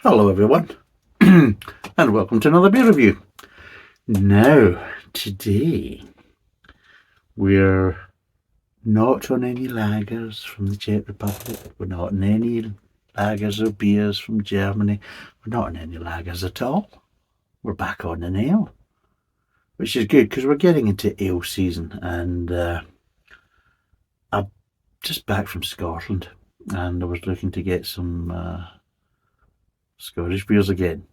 Hello everyone, and welcome to another beer review. Now, today, we're not on any lagers from the Czech Republic, we're not on any lagers or beers from Germany, we're not on any lagers at all. We're back on an ale, which is good because we're getting into ale season, and I'm just back from Scotland, and I was looking to get some Scottish beers again.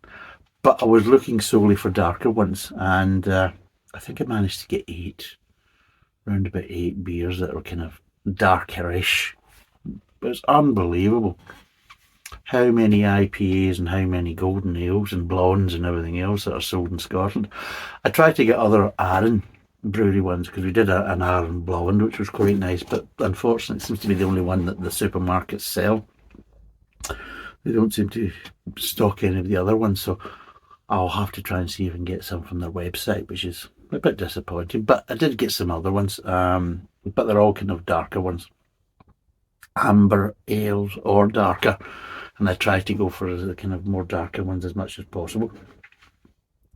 But I was looking solely for darker ones, and I think I managed to get around about 8 beers that were kind of darkerish. But it's unbelievable how many IPAs and how many golden ales and blondes and everything else that are sold in Scotland. I tried to get other Arran brewery ones because we did an Arran blonde, which was quite nice, but unfortunately it seems to be the only one that the supermarkets sell. They don't seem to stock any of the other ones, so I'll have to try and see if I can get some from their website, which is a bit disappointing. But I did get some other ones, but they're all kind of darker ones. Amber ales or darker. And I try to go for the kind of more darker ones as much as possible.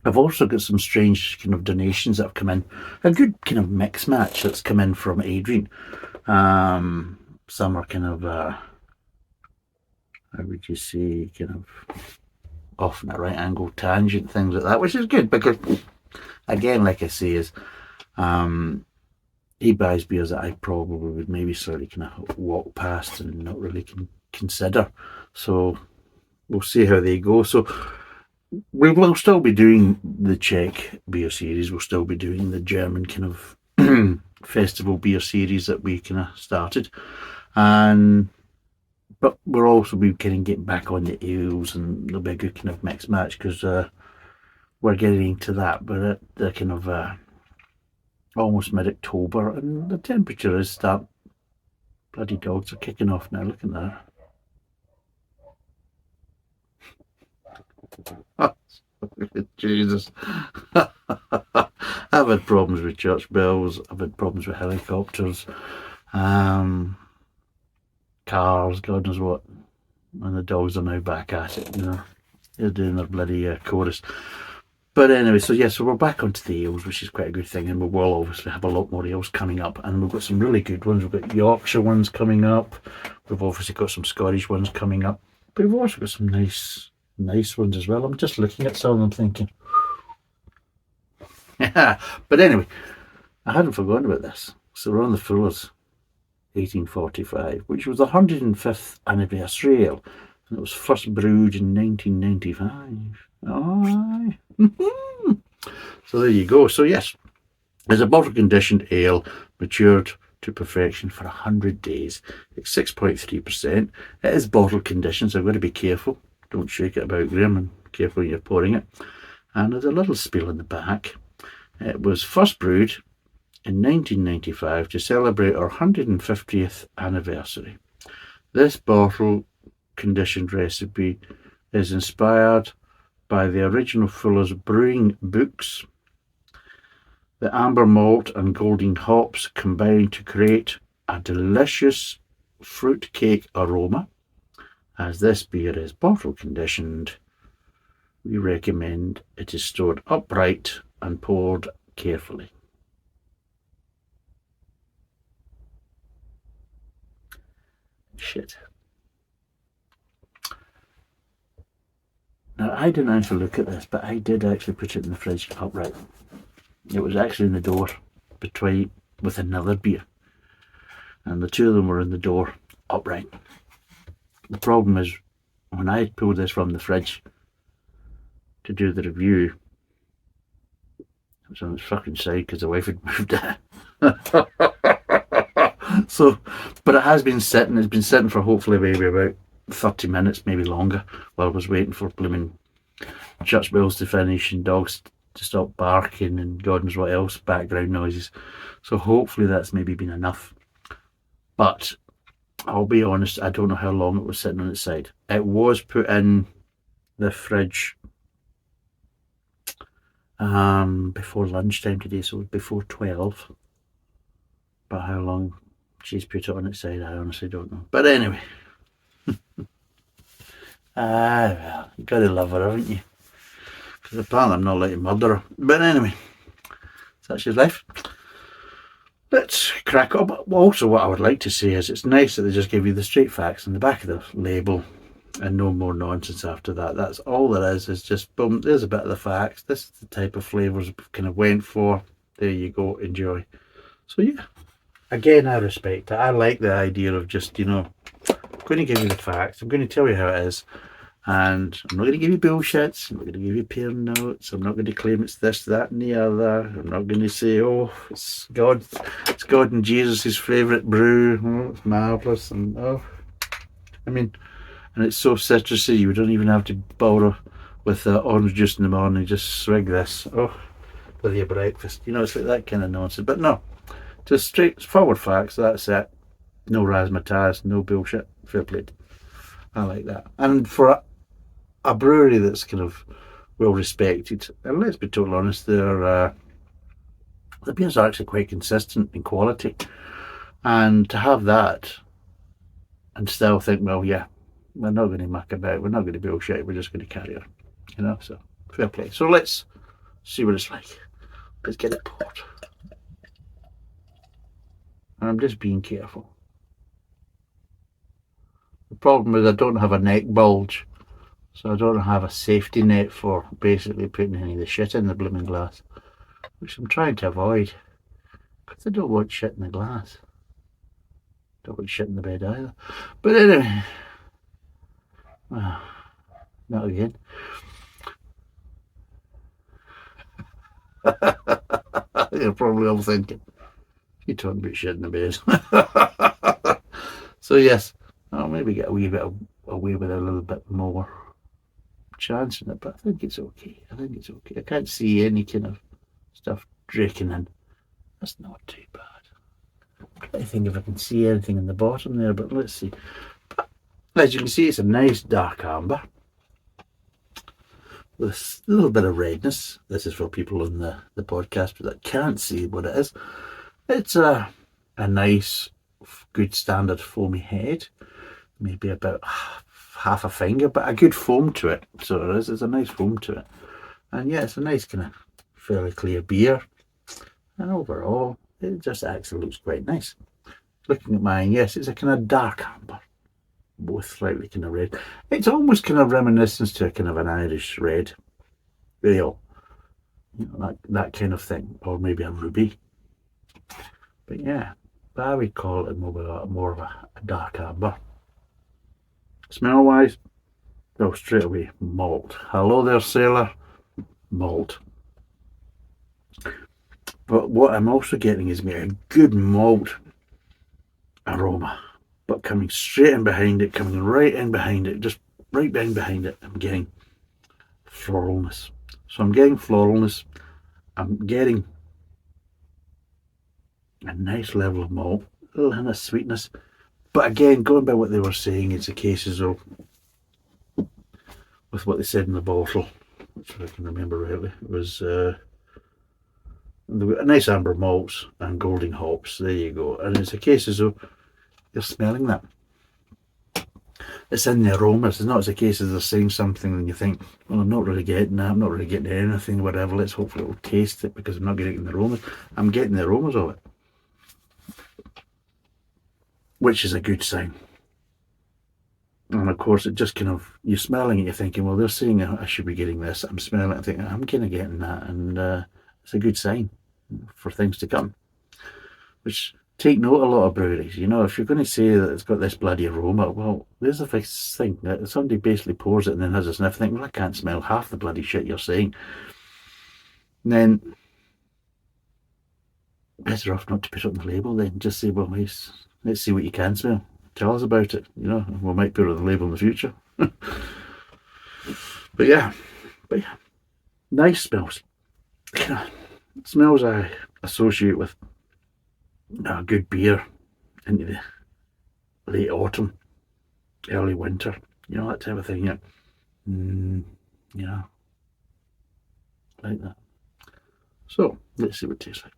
I've also got some strange kind of donations that have come in. A good kind of mix match that's come in from Adrian. Some are kind of, how would you say, kind of off in a right angle tangent, things like that, which is good because, again, like I say, is he buys beers that I probably would maybe slightly kind of walk past and not really consider. So we'll see how they go. So we will still be doing the Czech beer series. We'll still be doing the German kind of festival beer series that we kind of started, but we'll also be kind of getting back on the ales, and there'll be a good kind of mixed match because we're getting to that. But at the kind of almost mid-October, and the temperature is starting. Bloody dogs are kicking off now. Look at that. Jesus. I've had problems with church bells. I've had problems with helicopters. Cars, God knows what, and the dogs are now back at it. They're doing their bloody chorus. But anyway, so we're back onto the ales, which is quite a good thing, and we will obviously have a lot more ales coming up, and we've got some really good ones. We've got Yorkshire ones coming up, we've obviously got some Scottish ones coming up, but we've also got some nice ones as well. I'm just looking at some of them thinking, yeah. But anyway, I hadn't forgotten about this. So we're on the Fuller's 1845, which was the 105th anniversary ale, and it was first brewed in 1995. Aye. So there you go. So yes, it's a bottle conditioned ale matured to perfection for 100 days. It's 6.3%. It is bottle conditioned, so I've got to be careful. Don't shake it about, Graham, and careful when you're pouring it. And there's a little spiel in the back. It was first brewed in 1995 to celebrate our 150th anniversary. This bottle conditioned recipe is inspired by the original Fuller's brewing books. The amber malt and golden hops combine to create a delicious fruit cake aroma. As this beer is bottle conditioned, we recommend it is stored upright and poured carefully. Shit. Now, I didn't actually look at this, but I did actually put it in the fridge upright. It was actually in the door between with another beer, and the two of them were in the door upright. The problem is, when I pulled this from the fridge to do the review, it was on its fucking side because the wife had moved it. So, but it has been sitting. It's been sitting for hopefully maybe about 30 minutes, maybe longer, while I was waiting for blooming church bells to finish and dogs to stop barking and God knows what else, background noises. So hopefully that's maybe been enough. But I'll be honest, I don't know how long it was sitting on its side. It was put in the fridge before lunchtime today, so before 12. But how long she's put it on its side, I honestly don't know. But anyway, Ah, well, you gotta love her, haven't you? Because apparently I'm not allowed to murder her. But anyway, that's your life. Let's crack up. Also, what I would like to say is it's nice that they just give you the straight facts in the back of the label and no more nonsense after that. That's all there is just boom, there's a bit of the facts. This is the type of flavours we kind of went for. There you go, enjoy. So yeah, again, I respect it. I like the idea of just, I'm going to give you the facts. I'm going to tell you how it is. And I'm not going to give you bullshits. I'm not going to give you peer notes. I'm not going to claim it's this, that, and the other. I'm not going to say, oh, it's God and Jesus' favourite brew. Oh, it's marvellous. And and it's so citrusy. You don't even have to bother with orange juice in the morning. Just swig this. Oh, with your breakfast. It's like that kind of nonsense. But no, just straightforward facts. That's it. No razzmatazz. No bullshit. Fair play. I like that. And for a brewery that's kind of well respected, and let's be totally honest, the beers are actually quite consistent in quality, and to have that and still think, well, yeah, we're not going to muck about, we're not going to bullshit, we're just going to carry on, so fair play. So let's see what it's like. Let's get it poured. And I'm just being careful. The problem is I don't have a neck bulge, so I don't have a safety net for basically putting any of the shit in the blooming glass, which I'm trying to avoid, because I don't want shit in the glass. Don't want shit in the bed either. But anyway, not again. You're probably all thinking, you're talking about shit in the bed. So yes, I'll maybe get a wee bit away with a little bit more chance in it, but I think it's okay. I can't see any kind of stuff draking in. That's not too bad. I'm trying to think if I can see anything in the bottom there, but let's see. But as you can see, it's a nice dark amber with a little bit of redness. This is for people in the podcast that can't see what it is. It's a nice, good standard foamy head, maybe about half a finger, but a good foam to it. So it is. It's a nice foam to it, and yeah, it's a nice kind of fairly clear beer. And overall, it just actually looks quite nice. Looking at mine, yes, it's a kind of dark amber with slightly kind of red. It's almost kind of reminiscent to a kind of an Irish red ale, that kind of thing, or maybe a ruby. But yeah, I would call it more of a dark amber. Smell wise, go straight away malt. Hello there, sailor. Malt. But what I'm also getting is a good malt aroma, but coming straight in behind it, coming right in behind it, just right in behind it, I'm getting floralness. So I'm getting floralness, I'm getting a nice level of malt, a little hint of sweetness. But again, going by what they were saying, it's a case as though, with what they said in the bottle, if I can remember rightly, it was nice amber malts and golden hops. There you go. And it's a case as though you're smelling that. It's in the aromas. It's not as a case as they're saying something and you think, well, I'm not really getting that. I'm not really getting anything, whatever. Let's hopefully it'll taste it because I'm not getting the aromas. I'm getting the aromas of it, which is a good sign. And of course, it just kind of, you're smelling it, you're thinking, well, they're saying I should be getting this. I'm smelling it and thinking, I'm kind of getting that. And it's a good sign for things to come. Which, take note, a lot of breweries, if you're going to say that it's got this bloody aroma, well, there's a thing that somebody basically pours it and then has a sniff, think, well, I can't smell half the bloody shit you're saying. And then, better off not to put it on the label then. Just say, well, let's see what you can smell. Tell us about it, we might put it on the label in the future. But yeah, nice smells. Smells I associate with a good beer into the late autumn, early winter, that type of thing. Like that. So let's see what it tastes like.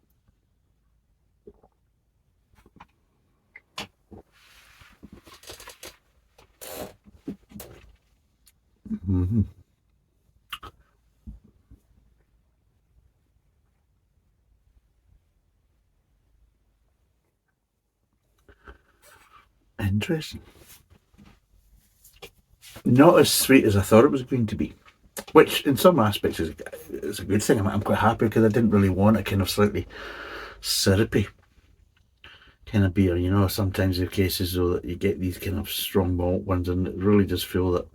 Interesting. Not as sweet as I thought it was going to be, which in some aspects is a good thing. I'm quite happy because I didn't really want a kind of slightly syrupy kind of beer. You know, sometimes there are cases though that you get these kind of strong malt ones and it really does feel that,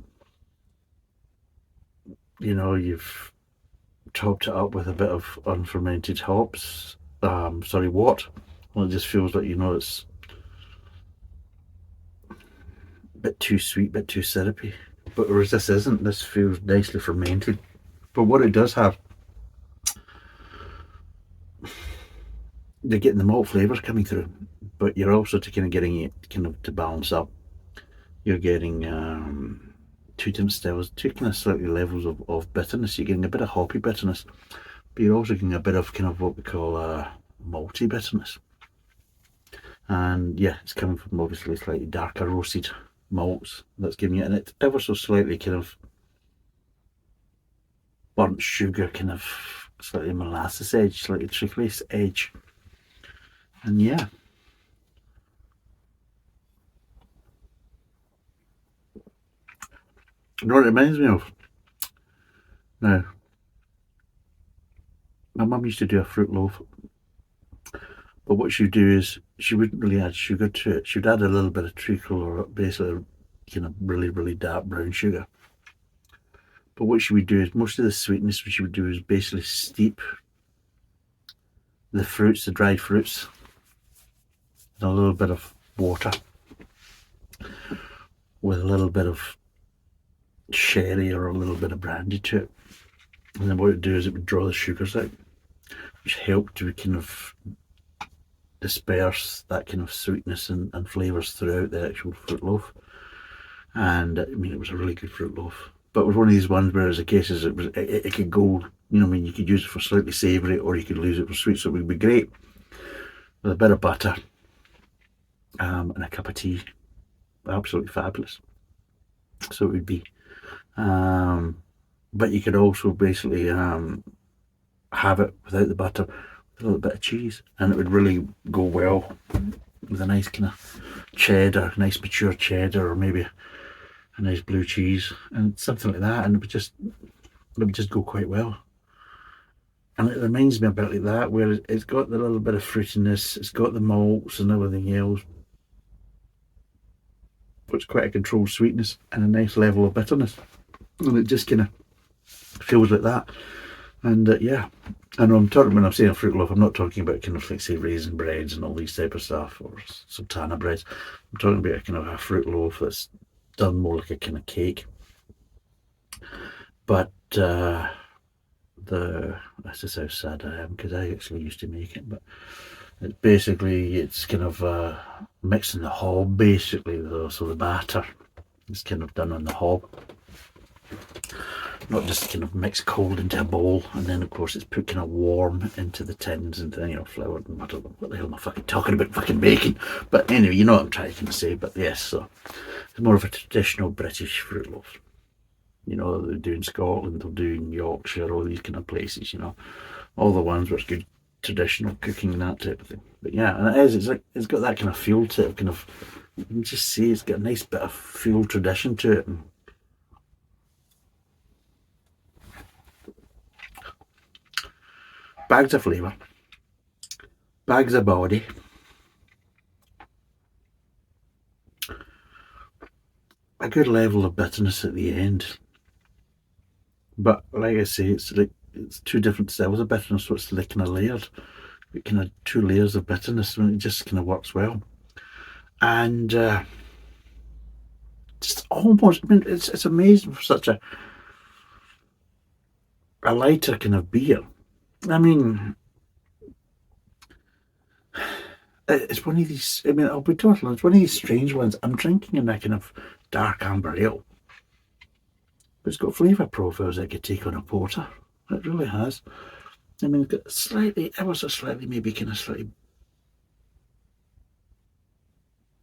you know, you've topped it up with a bit of unfermented hops, wort. Well, it just feels like, you know, it's a bit too sweet, bit too syrupy. But whereas this isn't, this feels nicely fermented. But what it does have, you're getting the malt flavours coming through, but you're also kind of getting it kind of to balance up. You're getting two different styles, two kind of slightly levels of bitterness. You're getting a bit of hoppy bitterness, but you're also getting a bit of kind of what we call malty bitterness. And yeah, it's coming from obviously slightly darker roasted malts that's giving it, and it's ever so slightly kind of burnt sugar, kind of slightly molasses edge, slightly trickly edge. And yeah, you know what it reminds me of? Now, my mum used to do a fruit loaf, but what she'd do is she wouldn't really add sugar to it. She'd add a little bit of treacle or basically kind of really, really dark brown sugar. But what she would do is most of the sweetness what she would do is basically steep the fruits, the dried fruits, in a little bit of water with a little bit of sherry or a little bit of brandy to it. And then what it would do is it would draw the sugars out, which helped to kind of disperse that kind of sweetness and flavours throughout the actual fruit loaf. And I mean, it was a really good fruit loaf. But it was one of these ones where, as the cases, it could go, you know, I mean, you could use it for slightly savoury or you could use it for sweet. So it would be great with a bit of butter and a cup of tea. Absolutely fabulous. So it would be. But you could also basically have it without the butter, with a little bit of cheese, and it would really go well with a nice kind of cheddar, nice mature cheddar, or maybe a nice blue cheese and something like that, and it would just go quite well. And it reminds me a bit like that, where it's got the little bit of fruitiness, it's got the malts and everything else, but it's quite a controlled sweetness and a nice level of bitterness, and it just kind of feels like that. And yeah, I know I'm talking, when I'm saying a fruit loaf, I'm not talking about kind of like say raisin breads and all these type of stuff, or sultana breads. I'm talking about a kind of a fruit loaf that's done more like a kind of cake. But that's just how sad I am, because I actually used to make it. But it's kind of mixing the hob basically, though. So the batter is kind of done on the hob, not just kind of mixed cold into a bowl, and then of course it's put kind of warm into the tins, and then, you know, floured and butter. What the hell am I fucking talking about? Fucking baking. But anyway, you know what I'm trying to say. But yes, so it's more of a traditional British fruit loaf. You know, they'll do in Scotland, they'll do in Yorkshire, all these kind of places, you know, all the ones where it's good traditional cooking and that type of thing. But yeah, and it's got that kind of feel to it, kind of, you can just see it's got a nice bit of feel tradition to it. And bags of flavour, bags of body, a good level of bitterness at the end. But like I say, it's two different styles of bitterness, so it's like kind of layered, kind of two layers of bitterness, and it just kind of works well. And just almost, I mean, it's amazing for such a lighter kind of beer. I mean, it's one of these, I mean, I'll be total, it's one of these strange ones. I'm drinking in a kind of dark amber ale, but it's got flavour profiles that could take on a porter. It really has. I mean, it's got slightly, ever so slightly, maybe kind of slightly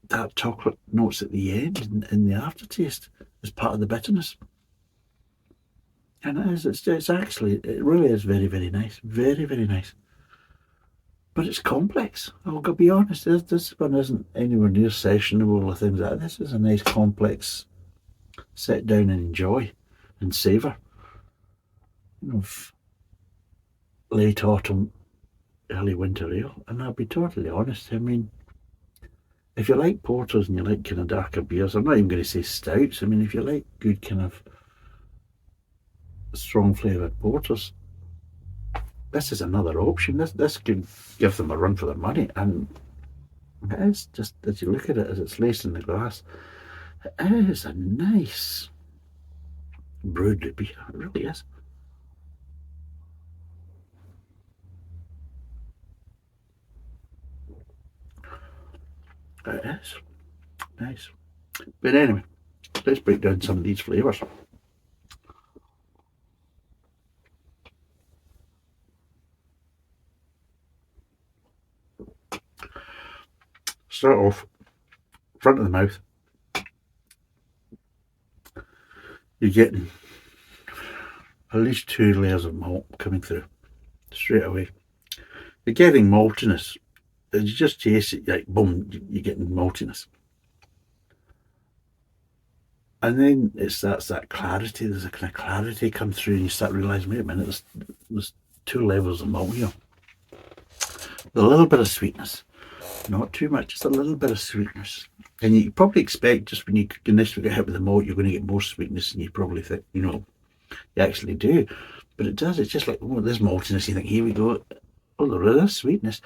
dark chocolate notes at the end in the aftertaste as part of the bitterness. And it is, it's actually, it really is very, very nice. Very, very nice. But it's complex. I'll be honest, this one isn't anywhere near sessionable or things like that. This is a nice complex sit down and enjoy and savour of late autumn, early winter ale. And I'll be totally honest, I mean, if you like porters and you like kind of darker beers, I'm not even going to say stouts. I mean, if you like good kind of strong flavoured porters, this is another option. This could give them a run for their money. And it is just, as you look at it as it's laced in the glass, it is a nice brewed beer. It really is. It is. Nice. But anyway, let's break down some of these flavours. Start off, front of the mouth, you're getting at least 2 layers of malt coming through straight away. You're getting maltiness. You just taste it, like boom, you're getting maltiness. And then it starts that clarity. There's a kind of clarity come through, and you start realising, wait a minute, there's 2 levels of malt here. With a little bit of sweetness, not too much, just a little bit of sweetness. And you probably expect just when you initially get hit with the malt, you're going to get more sweetness than you probably think, you actually do. But it does, it's just like, oh, there's maltiness. You think, here we go. Oh, there is sweetness.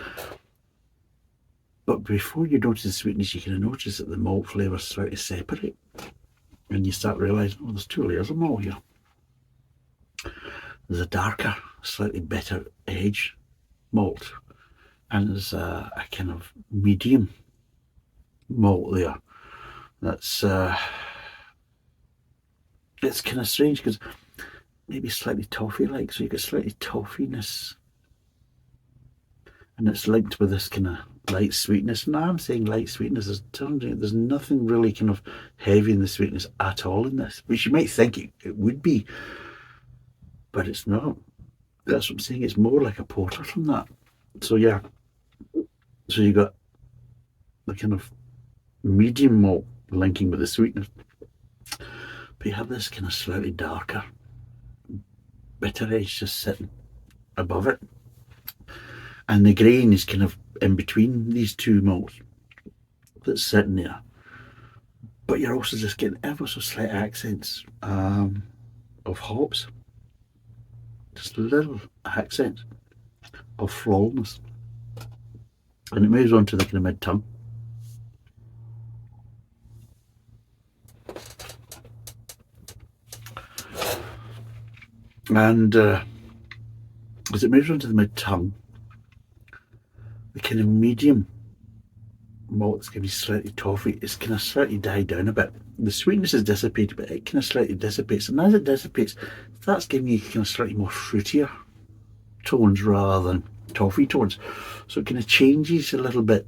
But before you notice the sweetness, you can notice that the malt flavours slightly separate. And you start realising, oh, there's 2 layers of malt here. There's a darker, slightly better edge malt. And there's a kind of medium malt there. That's it's kind of strange because maybe slightly toffee-like, so you get slightly toffiness, and it's linked with this kind of light sweetness. And I'm saying light sweetness, there's nothing really kind of heavy in the sweetness at all in this, which you might think it would be, but it's not. That's what I'm saying, it's more like a porter from that. So yeah, so you got the kind of medium malt linking with the sweetness, but you have this kind of slightly darker bitter edge just sitting above it, and the grain is kind of in between these 2 malts that's sitting there. But you're also just getting ever so slight accents of hops, just little accents of floralness, and it moves on to the kind of mid-tongue. And as it moves on to the mid-tongue, the kind of medium malt is going to be slightly toffee. It's kind of slightly died down a bit. The sweetness is dissipated, but it kind of slightly dissipates. And as it dissipates, it starts giving you kind of slightly more fruitier tones rather than toffee tones. So it kind of changes a little bit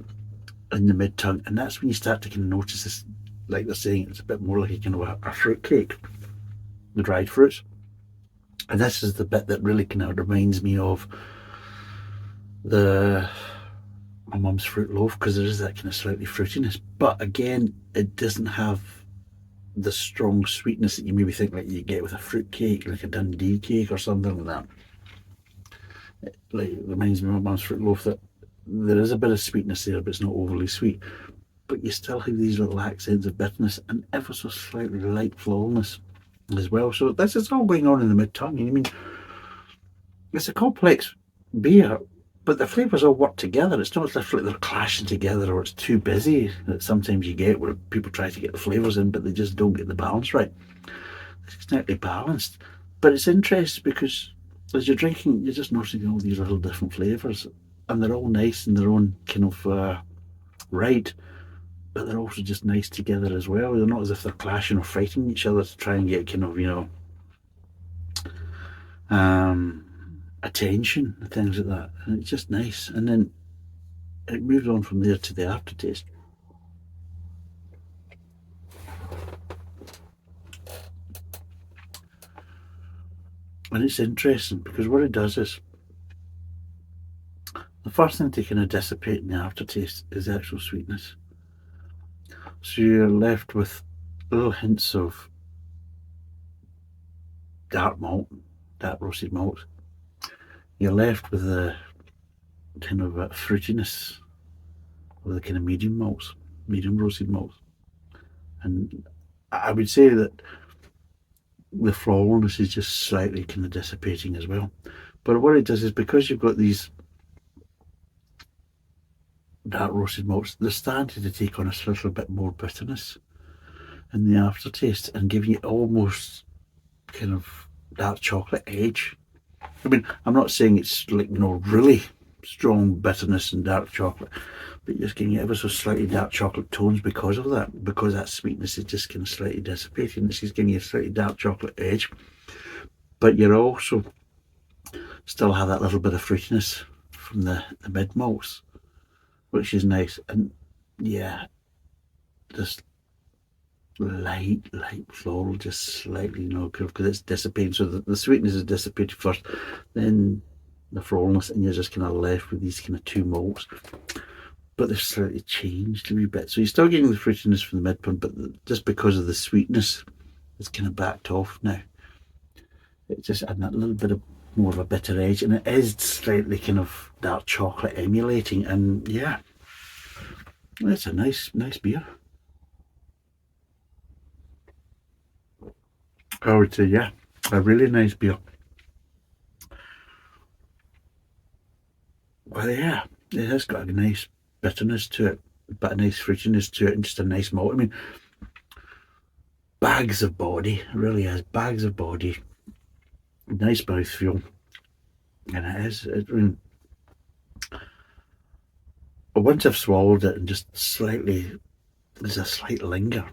in the mid-tongue. And that's when you start to kind of notice this, like they're saying, it's a bit more like a kind of a fruit cake, the dried fruits. And this is the bit that really kind of reminds me of my mum's fruit loaf, because there is that kind of slightly fruitiness. But again, it doesn't have the strong sweetness that you maybe think like you get with a fruit cake, like a Dundee cake or something like that. It reminds me of my mum's fruit loaf, that there is a bit of sweetness there, but it's not overly sweet. But you still have these little accents of bitterness and ever so slightly light floralness as well. So this is all going on in the mid-tongue. I mean, it's a complex beer, but the flavours all work together. It's not like they're clashing together or it's too busy that sometimes you get where people try to get the flavours in, but they just don't get the balance right. It's exactly balanced. But it's interesting because as you're drinking, you're just noticing all these little different flavours, and they're all nice in their own kind of right, but they're also just nice together as well. They're not as if they're clashing or fighting each other to try and get kind of, attention and things like that. And it's just nice. And then it moves on from there to the aftertaste. And it's interesting because what it does is the first thing to kind of dissipate in the aftertaste is the actual sweetness. So you're left with little hints of dark malt, dark roasted malt. You're left with the kind of fruitiness of the kind of medium malts, medium roasted malts. And I would say that the floralness is just slightly kind of dissipating as well. But what it does is, because you've got these dark roasted malts, they're starting to take on a little bit more bitterness in the aftertaste and giving you almost kind of dark chocolate edge. I mean, I'm not saying it's like, really strong bitterness and dark chocolate, but you're just getting ever so slightly dark chocolate tones because of that, because that sweetness is just kind of slightly dissipating. This is giving you a slightly dark chocolate edge, but you're also still have that little bit of fruitiness from the mid malts, which is nice. And yeah, just light floral, just slightly, because it's dissipating. So the sweetness is dissipated first, then the floralness, and you're just kind of left with these kind of two malts, but they've slightly changed a wee bit. So you're still getting the fruitiness from the mid one, but just because of the sweetness, it's kind of backed off now. It's just adding that little bit of more of a bitter edge, and it is slightly kind of dark chocolate emulating. And yeah, it's a nice beer. I would say, yeah, a really nice beer. Well, yeah, it has got a nice bitterness to it, but a nice fruitiness to it, and just a nice malt. I mean, bags of body, it really has bags of body, nice mouthfeel, and it is. Once I've swallowed it, and just slightly, there's a slight linger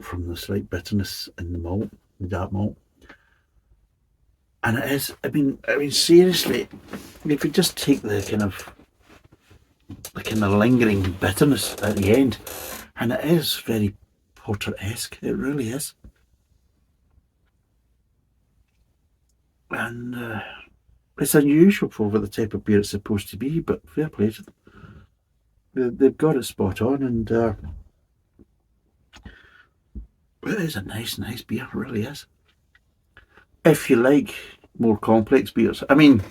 from the slight bitterness in the malt, the dark malt. And it is, I mean, seriously, if you just take the kind of lingering bitterness at the end, and it is very porter-esque, it really is. And it's unusual for the type of beer it's supposed to be, but fair play to them. They've got it spot on, and it is a nice beer, it really is. If you like more complex beers, I mean,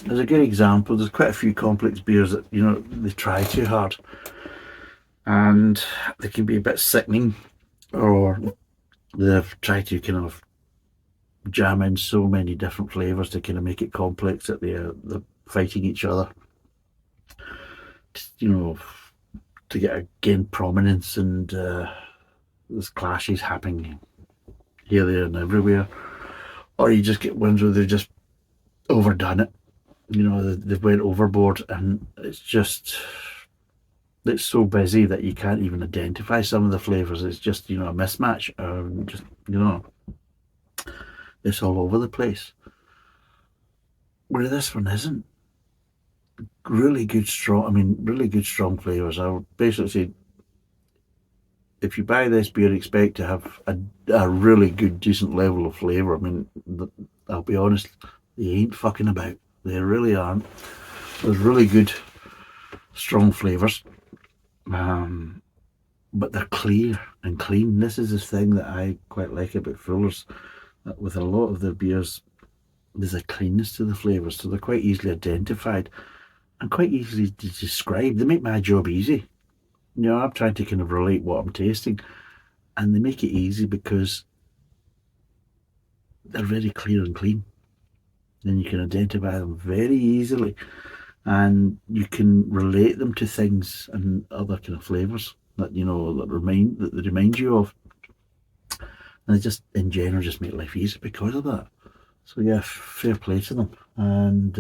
there's a good example. There's quite a few complex beers that, they try too hard, and they can be a bit sickening, or they've tried to kind of jam in so many different flavours to kind of make it complex that they're fighting each other, to gain prominence, and there's clashes happening here, there, and everywhere. Or you just get ones where they've just overdone it. They've went overboard, and it's so busy that you can't even identify some of the flavours. It's just, a mismatch. It's all over the place. Where this one isn't. Really good strong flavours. I would basically say, if you buy this beer, expect to have a really good, decent level of flavour. I mean, I'll be honest, they ain't fucking about. They really aren't. There's really good, strong flavours, but they're clear and clean. This is the thing that I quite like about Fuller's. That with a lot of their beers, there's a cleanness to the flavours, so they're quite easily identified and quite easily to describe. They make my job easy. I'm trying to kind of relate what I'm tasting, and they make it easy because they're very clear and clean. Then you can identify them very easily, and you can relate them to things and other kind of flavours that they remind you of. And they just, in general, just make life easy because of that. So yeah, fair play to them. And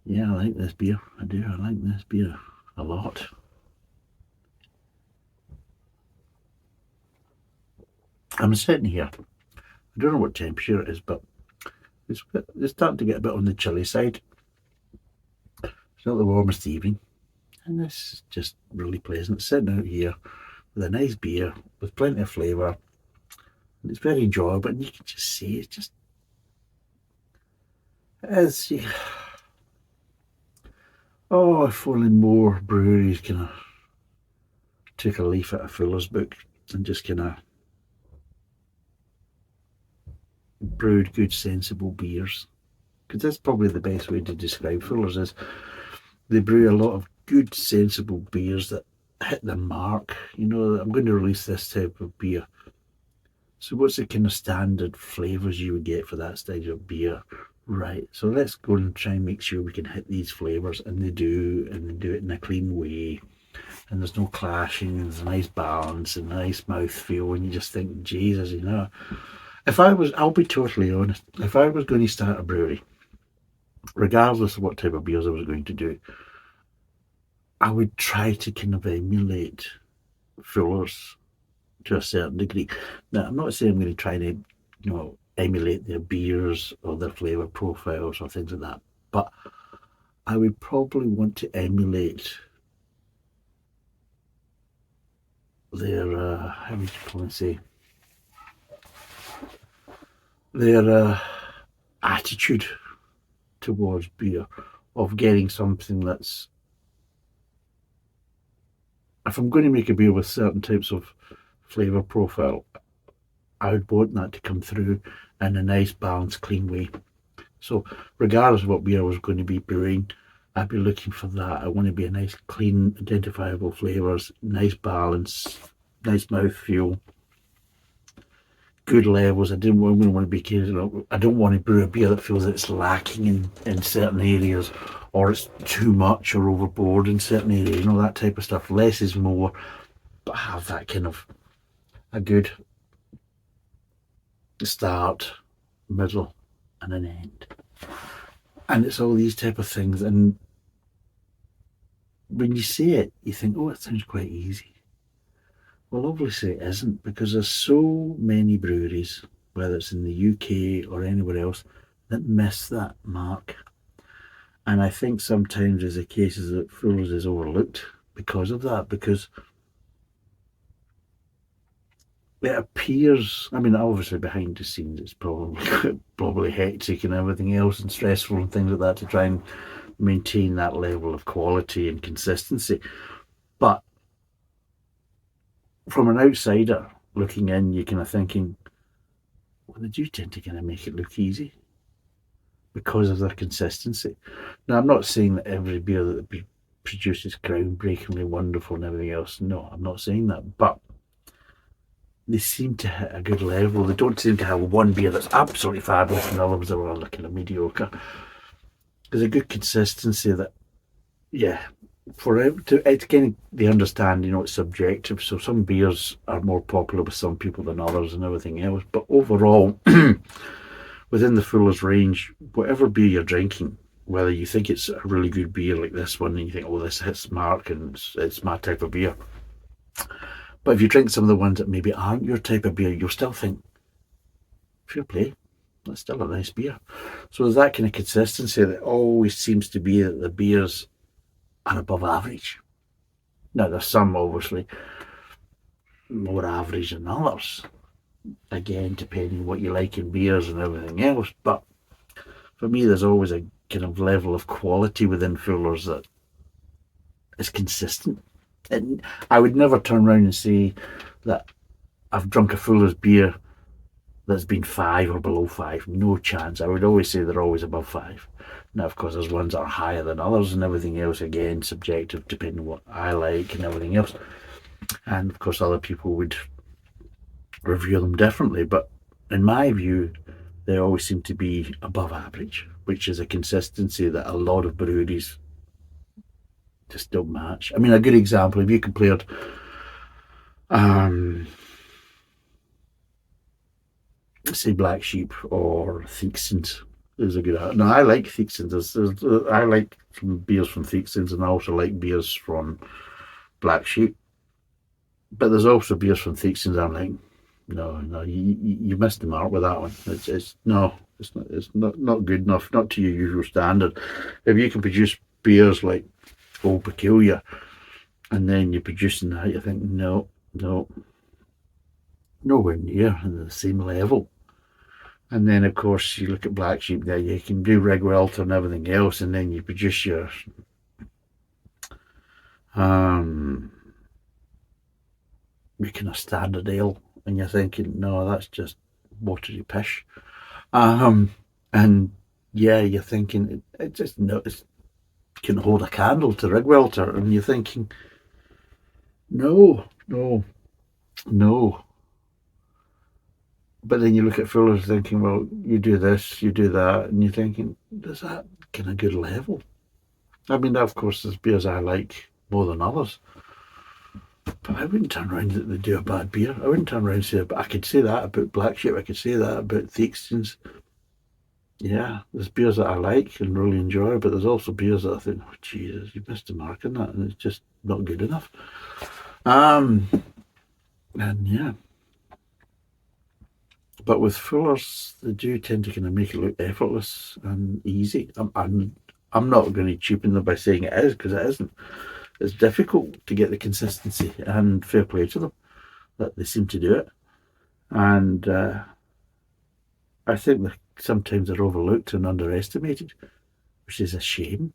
yeah, I like this beer. I do. I like this beer a lot. I'm sitting here. I don't know what temperature it is, but it's starting to get a bit on the chilly side. It's not the warmest evening, and this is just really pleasant. Sitting out here with a nice beer with plenty of flavour, and it's very enjoyable. And you can just see As you, oh, if only more breweries kind of took a leaf out of Fuller's book and just kind of brewed good, sensible beers. Because that's probably the best way to describe Fuller's is they brew a lot of good, sensible beers that hit the mark. You know, I'm going to release this type of beer. So what's the kind of standard flavours you would get for that stage of beer? Right, so let's go and try and make sure we can hit these flavours, and they do it in a clean way. And there's no clashing, and there's a nice balance and a nice mouthfeel, and you just think, Jesus, you know. I'll be totally honest, if I was going to start a brewery, regardless of what type of beers I was going to do, I would try to kind of emulate Fuller's to a certain degree. Now, I'm not saying I'm going to try to, emulate their beers or their flavour profiles or things like that, but I would probably want to emulate their, how would you probably say, their attitude towards beer, of getting something that's, if I'm going to make a beer with certain types of flavour profile, I would want that to come through in a nice, balanced, clean way. So, regardless of what beer I was going to be brewing, I'd be looking for that. I want to be a nice, clean, identifiable flavours, nice balance, nice mouthfeel, good levels. I don't want to be I don't want to brew a beer that feels that it's lacking in certain areas, or it's too much or overboard in certain areas. You know, that type of stuff. Less is more, but have that kind of a good start, middle, and an end. And it's all these type of things. And when you see it, you think, oh, it sounds quite easy. Well, obviously it isn't, because there's so many breweries, whether it's in the UK or anywhere else, that miss that mark. And I think sometimes there's a cases that Fuller's is overlooked because of that, because it appears, I mean, obviously behind the scenes it's probably hectic and everything else and stressful and things like that to try and maintain that level of quality and consistency. But from an outsider looking in, you're kind of thinking, well, they do tend to kind of make it look easy because of their consistency. Now, I'm not saying that every beer that they produce is groundbreakingly wonderful and everything else. No, I'm not saying that. But they seem to hit a good level. They don't seem to have one beer that's absolutely fabulous and others that are kind of mediocre. There's a good consistency that, yeah, it's kind of, they understand, it's subjective. So some beers are more popular with some people than others and everything else. But overall, within the Fuller's range, whatever beer you're drinking, whether you think it's a really good beer like this one and you think, oh, this hits mark and it's my type of beer. But if you drink some of the ones that maybe aren't your type of beer, you'll still think, fair play, that's still a nice beer. So there's that kind of consistency that always seems to be that the beers are above average. Now, there's some obviously more average than others. Again, depending on what you like in beers and everything else. But for me, there's always a kind of level of quality within Fuller's that is consistent. And I would never turn around and say that I've drunk a Fuller's beer that's been 5 or below 5. No chance. I would always say they're always above 5. Now, of course, there's ones that are higher than others and everything else, again, subjective, depending on what I like and everything else. And, of course, other people would review them differently. But in my view, they always seem to be above average, which is a consistency that a lot of breweries just don't match. I mean, a good example, if you compared say Black Sheep or Theaksons is a good. No, I like Theaksons. I like some beers from Theaksons, and I also like beers from Black Sheep. But there's also beers from Theaksons I'm like, no, you missed the mark with that one. It's not good enough, not to your usual standard. If you can produce beers like Old Peculiar, and then you're producing that, you think, no, nowhere near the same level And then, of course, you look at Black Sheep there, you can do Rig Welter and everything else, and then you produce your making a standard ale, and you're thinking, no, that's just watery pish. And yeah, you're thinking, it just it can hold a candle to Rig Welter, and you're thinking, no, no, no. But then you look at Fuller's thinking, well, you do this, you do that, and you're thinking, does that get a good level? I mean, of course, there's beers I like more than others, but I wouldn't turn around that they do a bad beer. I wouldn't turn around and say, but I could say that about Black Sheep, I could say that about Theakston's. Yeah, there's beers that I like and really enjoy, but there's also beers that I think, oh, Jesus, you missed the mark on that, and it's just not good enough. And yeah. But with Fuller's, they do tend to kind of make it look effortless and easy. I'm not going to cheapen them by saying it is, because it isn't. It's difficult to get the consistency, and fair play to them that they seem to do it. And I think that sometimes they're overlooked and underestimated, which is a shame,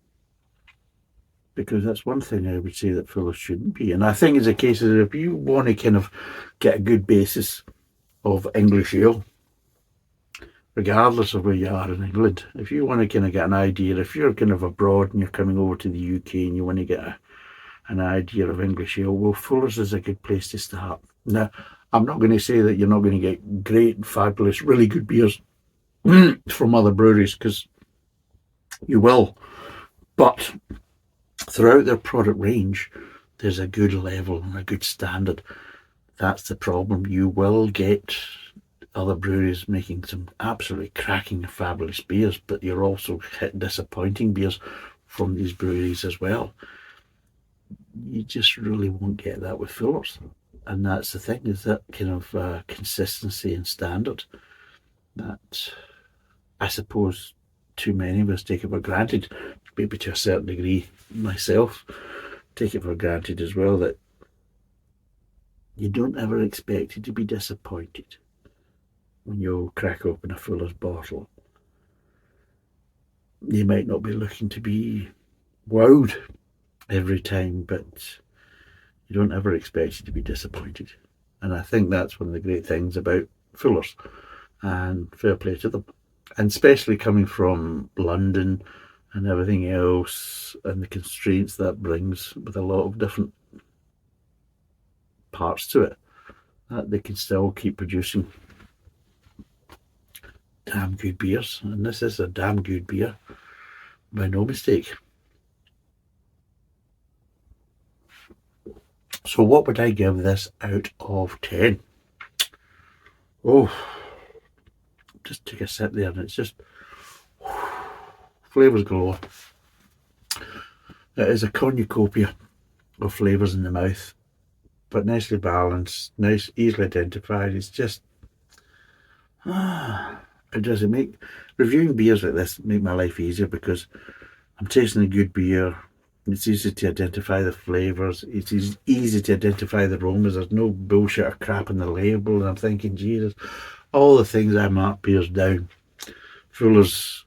because that's one thing I would say that Fuller's shouldn't be. And I think it's a case of, if you want to kind of get a good basis of English ale, regardless of where you are in England, if you want to kind of get an idea, if you're kind of abroad and you're coming over to the UK and you want to get an idea of English ale, well, Fuller's is a good place to start. Now, I'm not going to say that you're not going to get great, fabulous, really good beers from other breweries, because you will, but throughout their product range, there's a good level and a good standard. That's the problem. You will get other breweries making some absolutely cracking, fabulous beers, but you're also hitting disappointing beers from these breweries as well. You just really won't get that with Fuller's. And that's the thing, is that kind of consistency and standard that I suppose too many of us take it for granted, maybe to a certain degree myself, take it for granted as well, that you don't ever expect it to be disappointed when you crack open a Fuller's bottle. You might not be looking to be wowed every time, but you don't ever expect it to be disappointed. And I think that's one of the great things about Fuller's, and fair play to them. And especially coming from London and everything else, and the constraints that brings with a lot of different parts to it, that they can still keep producing damn good beers. And this is a damn good beer, by no mistake. So what would I give this out of 10? Oh, just take a sip there, and it's just flavours galore. It is a cornucopia of flavours in the mouth, but nicely balanced, nice, easily identified. It's just, it does it make reviewing beers like this make my life easier, because I'm tasting a good beer. It's easy to identify the flavours. It's easy to identify the aromas. There's no bullshit or crap in the label. And I'm thinking, Jesus, all the things I mark beers down, Fuller's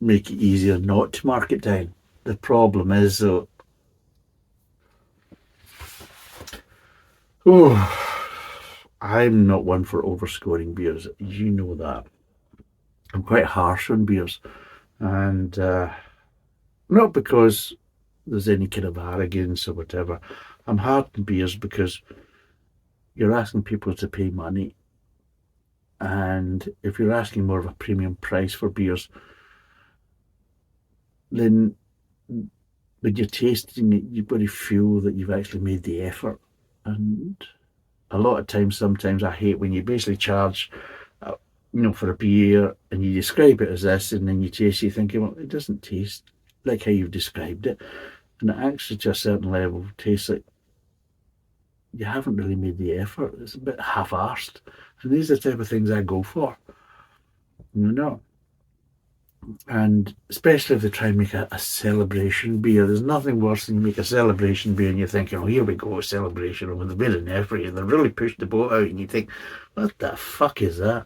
make it easier not to mark it down. The problem is, though, I'm not one for overscoring beers. You know that. I'm quite harsh on beers. And not because there's any kind of arrogance or whatever. I'm hard on beers because you're asking people to pay money. And if you're asking more of a premium price for beers, then when you're tasting it, you've got to feel that you've actually made the effort. And a lot of times, sometimes I hate when you basically charge, for a beer, and you describe it as this, and then you taste it, you're thinking, well, it doesn't taste like how you've described it. And it actually, to a certain level, tastes like you haven't really made the effort. It's a bit half-arsed. And these are the type of things I go for. And especially if they try and make a celebration beer. There's nothing worse than you make a celebration beer and you're thinking, oh, here we go, a celebration, with a bit of effort. They really push the boat out, and you think, what the fuck is that?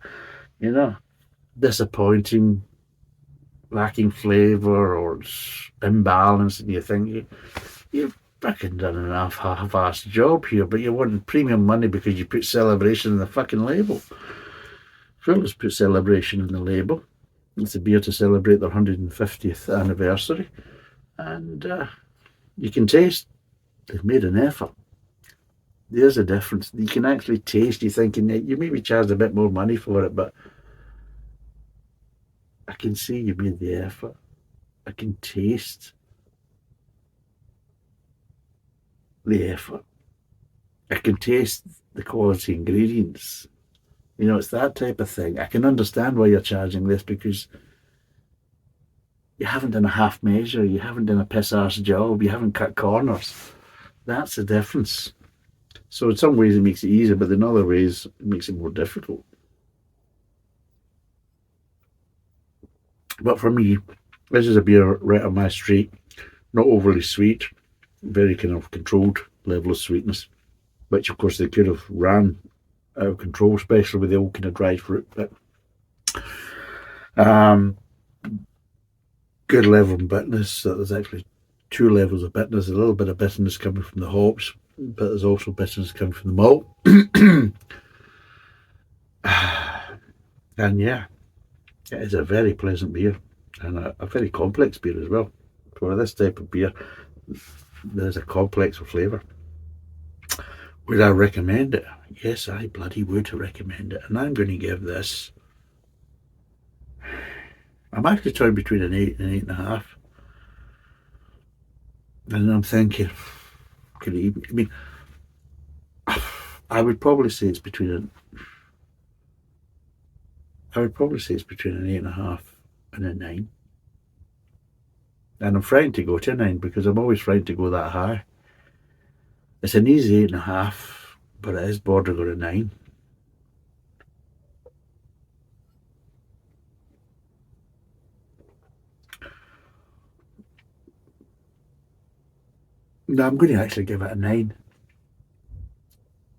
disappointing, lacking flavour, or it's imbalanced, and you think you've fucking done an half-assed job here, but you're wanting premium money because you put celebration in the fucking label. Fuller's put celebration in the label. It's a beer to celebrate their 150th anniversary, and you can taste they've made an effort. There's a difference. You can actually taste. You're thinking that you maybe charged a bit more money for it, but I can see you made the effort. I can taste the effort. I can taste the quality ingredients. You know, it's that type of thing. I can understand why you're charging this, because you haven't done a half measure, you haven't done a piss-arse job, you haven't cut corners. That's the difference. So in some ways it makes it easier, but in other ways it makes it more difficult. But for me, this is a beer right up my street. Not overly sweet, very kind of controlled level of sweetness, which of course they could have ran out of control, especially with the old kind of dried fruit. But good level of bitterness. So there's actually two levels of bitterness. A little bit of bitterness coming from the hops, but there's also bitterness coming from the malt. And yeah, it is a very pleasant beer, and a very complex beer as well. For this type of beer, there's a complex of flavour. Would I recommend it? Yes, I bloody would recommend it. And I'm going to give this, I'm actually trying between an 8 and 8.5. And I'm thinking, I mean, I would probably say it's between an 8.5 and a 9. And I'm frightened to go to a 9 because I'm always frightened to go that high. It's an easy 8.5, but it is bordering on a 9. No, I'm going to actually give it a 9.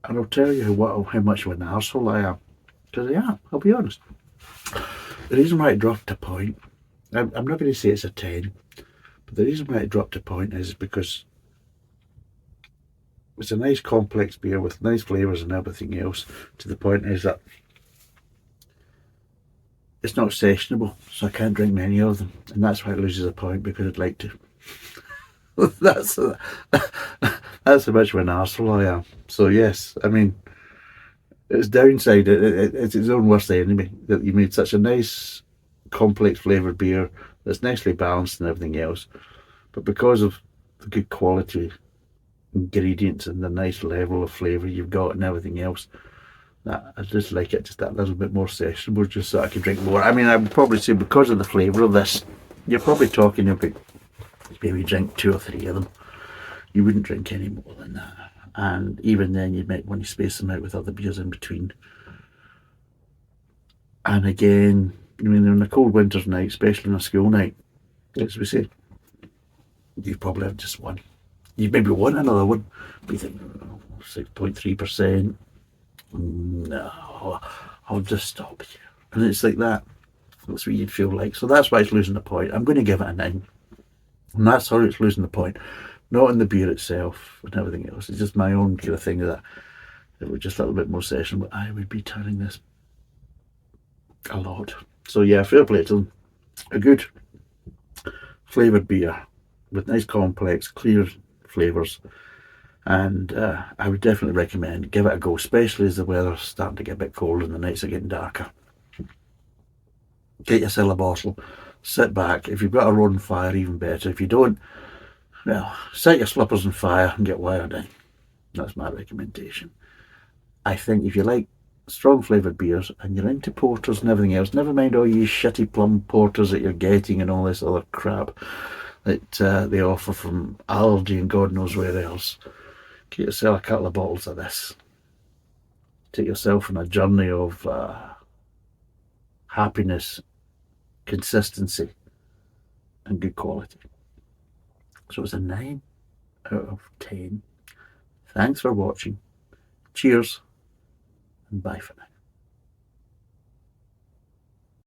And I'll tell you how much of an arsehole I am. Because I am, I'll be honest. The reason why it dropped a point, I'm not going to say it's a 10, but the reason why it dropped a point is because it's a nice complex beer with nice flavours and everything else, to the point is that it's not sessionable, so I can't drink many of them, and that's why it loses a point, because I'd like to. that's how much of an arsehole I am. So yes, I mean, its downside, it's its own worst enemy, that you made such a nice complex flavoured beer that's nicely balanced and everything else, but because of the good quality ingredients and the nice level of flavour you've got and everything else, that I just like it just that little bit more sessionable, just so I can drink more. I mean, I would probably say because of the flavour of this, you're probably talking about maybe drink 2 or 3 of them. You wouldn't drink any more than that, and even then you might want to space them out with other beers in between. And again, I mean, on a cold winter's night, especially on a school night, as we say, you probably have just one. You maybe want another one, but you think 6.3%. No, I'll just stop here. And it's like that. That's what you'd feel like. So that's why it's losing the point. I'm going to give it a 9. And that's how it's losing the point. Not in the beer itself and everything else. It's just my own kind of thing that it was just a little bit more session, but I would be turning this a lot. So yeah, fair play to them. A good flavoured beer with nice complex, clear flavours. And I would definitely recommend, give it a go, especially as the weather's starting to get a bit colder and the nights are getting darker. Get yourself a bottle, sit back. If you've got a roaring fire, even better. If you don't, well, set your slippers on fire and get wired in. That's my recommendation. I think if you like strong flavoured beers and you're into porters and everything else, never mind all you shitty plum porters that you're getting and all this other crap that they offer from Aldi and God knows where else, get yourself a couple of bottles of this. Take yourself on a journey of happiness, consistency, and good quality. So it's a 9 out of 10. Thanks for watching. Cheers, and bye for now.